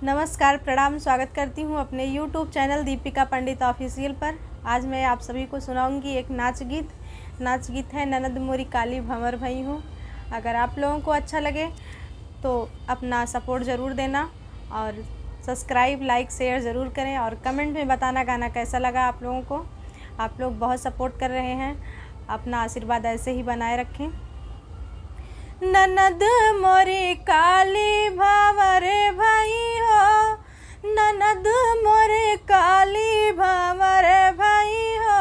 नमस्कार, प्रणाम। स्वागत करती हूँ अपने YouTube चैनल दीपिका पंडित ऑफिशियल पर। आज मैं आप सभी को सुनाऊंगी एक नाच गीत है ननद मोरी काली भंवर भई हूँ। अगर आप लोगों को अच्छा लगे तो अपना सपोर्ट ज़रूर देना और सब्सक्राइब, लाइक, शेयर ज़रूर करें और कमेंट में बताना गाना कैसा लगा आप लोगों को। आप लोग बहुत सपोर्ट कर रहे हैं, अपना आशीर्वाद ऐसे ही बनाए रखें। ननद मोरी काली भंवर भई हो, ननद मोरे काली भंवर भई हो,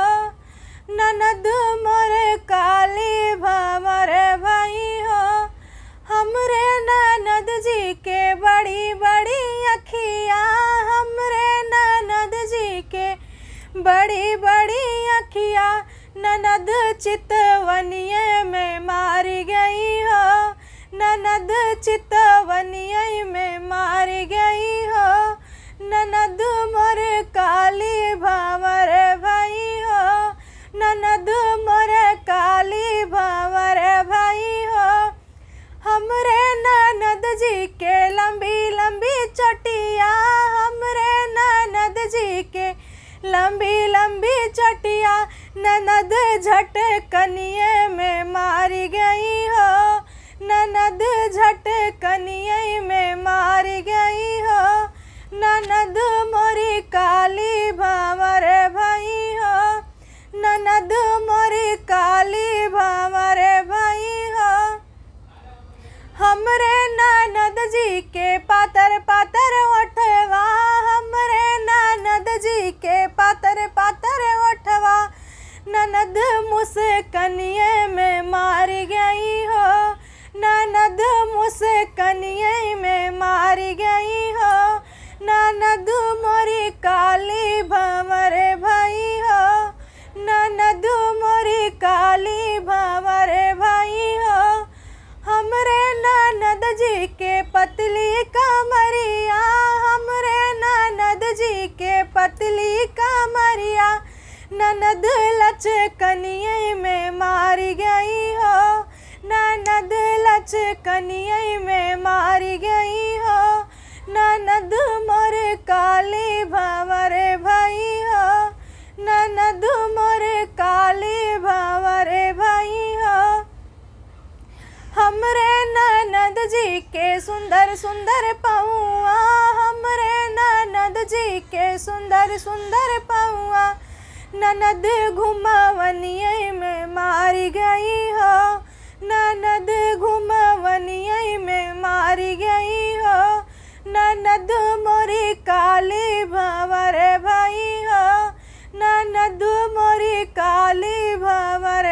ननद मोरे काली भंवर भई हो। हमरे ननद जी के बड़ी बड़ी अखियाँ, हमरे ननद जी के बड़ी बड़ी अखियाँ, ननद चितवनिये में मारी गई हो, ननद चितवनिये में मारी गई हो। ननद मोरे काली भंवर भई हो, ननद मोरे काली भंवर भई हो। हमरे ननद जी के लंबी लंबी चटिया, हमरे ननद जी के लंबी लंबी चटिया, ननद झटकनिये में मारी गई हो, ननद झटकनिये में मारी गई हो। ननद मोरी काली भंवर भई हो, ननद मोरी काली भंवर भई हो। हमरे ननद जी के पातर पातर ओठवा, हमरे ननद जी के पातर पातर ओठवा, ननद मुस्कनिये में मारी गई हो, ननद मुस्कनिये में मारी गई हो। ननद मोरी काली भंवर भई हो, ननद मोरी काली भंवर भई हो। हमरे ननद जी के पतली कमरिया, हमरे ननद जी के पतली कमरिया, ननद लचकनिये में मारी गई हो, ननद लचकनिये में मारी गई हो। ननद मोरे काली भंवर भई हो, ननद मोरे काली भंवर भई हो। हमरे ननद जी के सुंदर सुंदर पौआ, हमरे ननद जी के सुंदर सुंदर पौआ, ननद घुमवनिये में मारी गई हो, ननद घुमवनिये में मारी गई हो। ननद मोरी काली भंवर भई हो, ननद मोरी काली भंवर